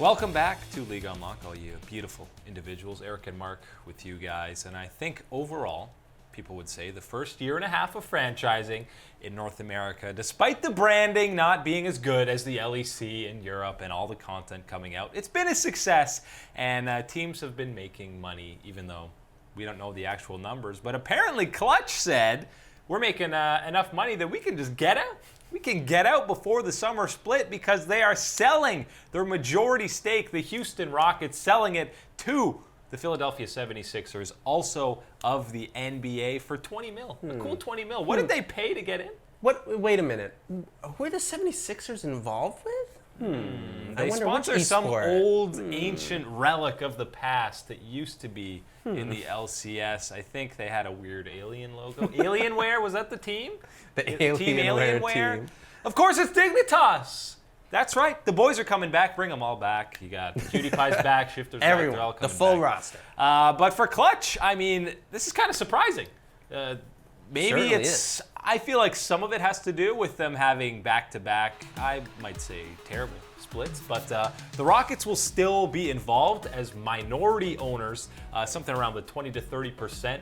Welcome back to League Unlock, all you beautiful individuals. Eric and Mark with you guys. And I think overall, people would say the first year and a half of franchising in North America, despite the branding not being as good as the LEC in Europe and all the content coming out, it's been a success. And teams have been making money, even though we don't know the actual numbers. But apparently Clutch said, we're making enough money that we can just get out. We can get out before the summer split because they are selling their majority stake, the Houston Rockets, selling it to the Philadelphia 76ers, also of the NBA, for 20 mil. A cool 20 mil. What did they pay to get in? Wait a minute. Who are the 76ers involved with? They sponsor some old ancient relic of the past that used to be in the LCS. I think they had a weird alien logo. Alienware, was that the team? The Team Alienware team. Of course, it's Dignitas. That's right. The boys are coming back. Bring them all back. You got Cutie Pie's back, Shifter's back. Everyone, They're all coming the full back. roster. But for Clutch, I mean, this is kind of surprising. Maybe Certainly it's. I feel like some of it has to do with them having back-to-back, I might say, terrible splits. But the Rockets will still be involved as minority owners, something around the 20 to 30%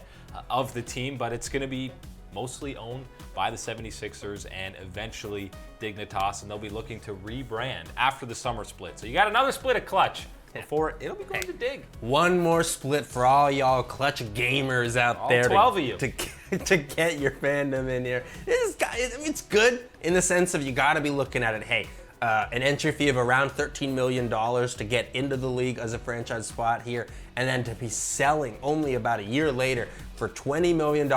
of the team. But it's going to be mostly owned by the 76ers and eventually Dignitas, and they'll be looking to rebrand after the summer split. So you got another split at Clutch before it'll be going to Dig. One more split for all y'all Clutch gamers out All there 12 of you. to get your fandom in here. It's good in the sense of you got to be looking at it. Hey, an entry fee of around $13 million to get into the league as a franchise spot here, and then to be selling only about a year later for $20 million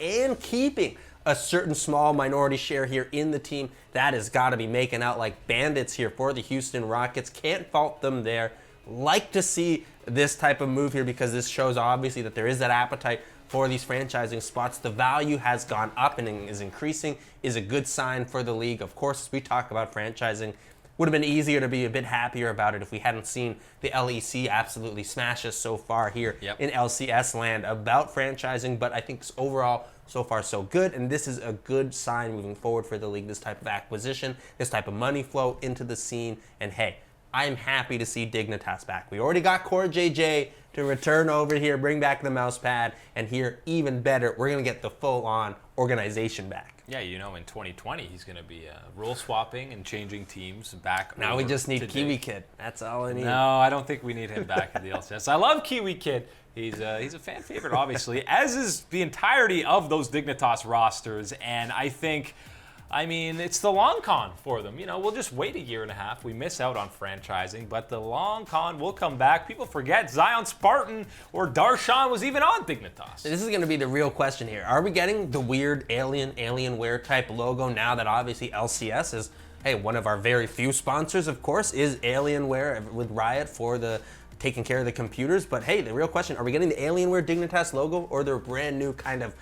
and keeping a certain small minority share here in the team. That has got to be making out like bandits here for the Houston Rockets. Can't fault them there. Like to see this type of move here because this shows obviously that there is that appetite for these franchising spots. The value has gone up and is increasing, is a good sign for the league. Of course, as we talk about franchising, would have been easier to be a bit happier about it if we hadn't seen the LEC absolutely smash us so far here in LCS land about franchising. But I think overall, so far so good, and this is a good sign moving forward for the league, this type of acquisition, this type of money flow into the scene. And hey, I'm happy to see Dignitas back. We already got Core JJ to return over here, bring back the mouse pad, and here, even better, we're going to get the full-on organization back. Yeah, you know, in 2020, he's going to be rule swapping and changing teams back. Now we just need Kiwi Kid. That's all I need. No, I don't think we need him back in the LCS. I love Kiwi Kid. He's a fan favorite, obviously, as is the entirety of those Dignitas rosters. And I think, I mean, it's the long con for them. You know, we'll just wait a year and a half. We miss out on franchising, but the long con will come back. People forget Zion Spartan or Darshan was even on Dignitas. This is going to be the real question here. Are we getting the weird Alienware type logo now that obviously LCS is, hey, one of our very few sponsors, of course, is Alienware with Riot for the taking care of the computers. But hey, the real question, are we getting the Alienware Dignitas logo or their brand new kind of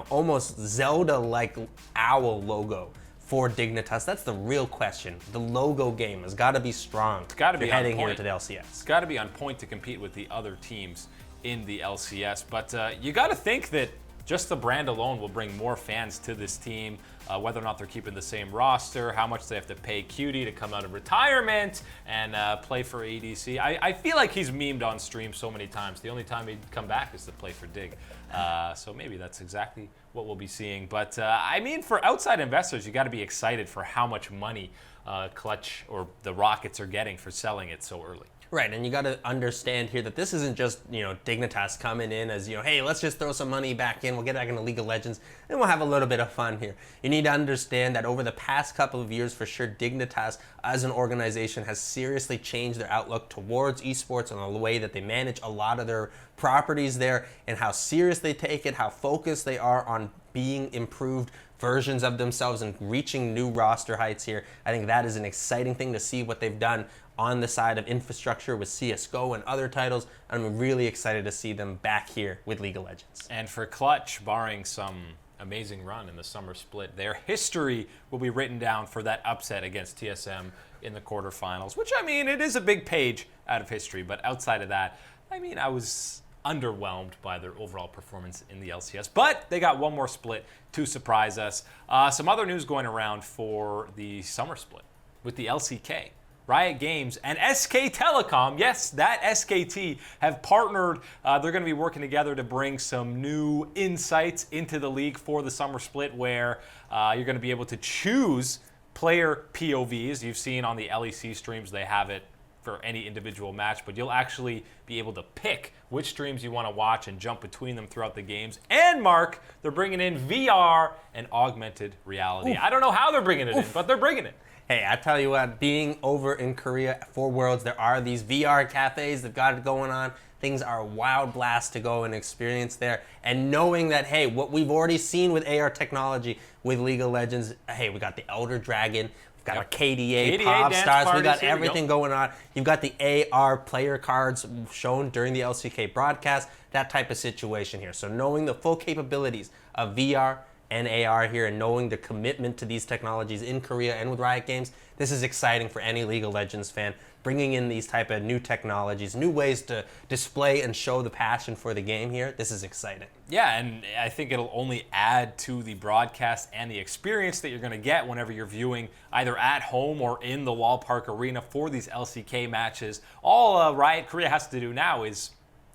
almost Zelda-like owl logo for Dignitas? That's the real question. The logo game has got to be strong. It's got to be heading on point. here to the LCS. It's got to be on point to compete with the other teams in the LCS. But you got to think that just the brand alone will bring more fans to this team, whether or not they're keeping the same roster, how much they have to pay Cutie to come out of retirement and play for ADC. I feel like he's memed on stream so many times. The only time he'd come back is to play for Dig. So maybe that's exactly what we'll be seeing. But I mean, for outside investors, you got to be excited for how much money Clutch or the Rockets are getting for selling it so early. Right, and you got to understand here that this isn't just, Dignitas coming in as, hey, let's just throw some money back in, we'll get back into League of Legends, and we'll have a little bit of fun here. You need to understand that over the past couple of years, for sure, Dignitas as an organization has seriously changed their outlook towards esports and the way that they manage a lot of their properties there, and how serious they take it, how focused they are on being improved versions of themselves and reaching new roster heights here. I think that is an exciting thing to see what they've done on the side of infrastructure with CSGO and other titles. I'm really excited to see them back here with League of Legends. And for Clutch, barring some amazing run in the summer split, their history will be written down for that upset against TSM in the quarterfinals, which, I mean, it is a big page out of history. But outside of that, I mean, I was underwhelmed by their overall performance in the LCS. But they got one more split to surprise us. Some other news going around for the summer split with the LCK. Riot Games, and SK Telecom, yes, that SKT, have partnered. They're going to be working together to bring some new insights into the league for the summer split, where you're going to be able to choose player POVs. You've seen on the LEC streams, they have it for any individual match, but you'll actually be able to pick which streams you want to watch and jump between them throughout the games. And Mark, they're bringing in VR and augmented reality. I don't know how they're bringing it in, but they're bringing it. Hey, I tell you what, being over in Korea for Worlds, there are these VR cafes that got it going on. Things are a wild blast to go and experience there. And knowing that, hey, what we've already seen with AR technology with League of Legends, hey, we got the Elder Dragon, we've got our KDA Pop Stars, we got everything going on. You've got the AR player cards shown during the LCK broadcast, that type of situation here. So knowing the full capabilities of VR and AR here, and knowing the commitment to these technologies in Korea and with Riot Games, this is exciting for any League of Legends fan. Bringing in these type of new technologies, new ways to display and show the passion for the game here, this is exciting. Yeah, and I think it'll only add to the broadcast and the experience that you're going to get whenever you're viewing either at home or in the Wallpark Arena for these LCK matches. All Riot Korea has to do now is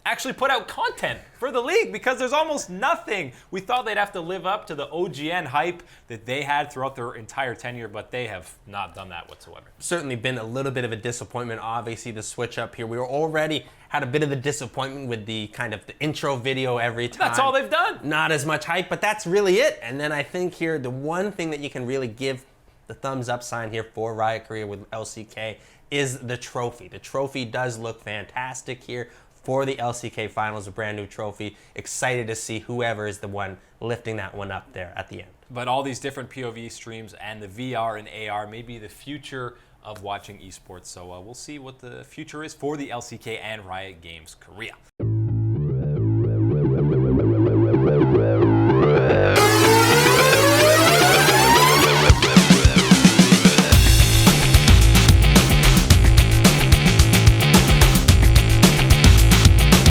actually put out content for the league, because there's almost nothing. We thought they'd have to live up to the OGN hype that they had throughout their entire tenure, but they have not done that whatsoever. Certainly been a little bit of a disappointment, obviously, the switch up here. We were already had a bit of a disappointment with the kind of the intro video every time. That's all they've done. Not as much hype, but that's really it. And then I think here, the one thing that you can really give the thumbs up sign here for Riot Korea with LCK is the trophy. The trophy does look fantastic here for the LCK Finals, a brand new trophy. Excited to see whoever is the one lifting that one up there at the end. But all these different POV streams and the VR and AR may be the future of watching esports. So we'll see what the future is for the LCK and Riot Games Korea.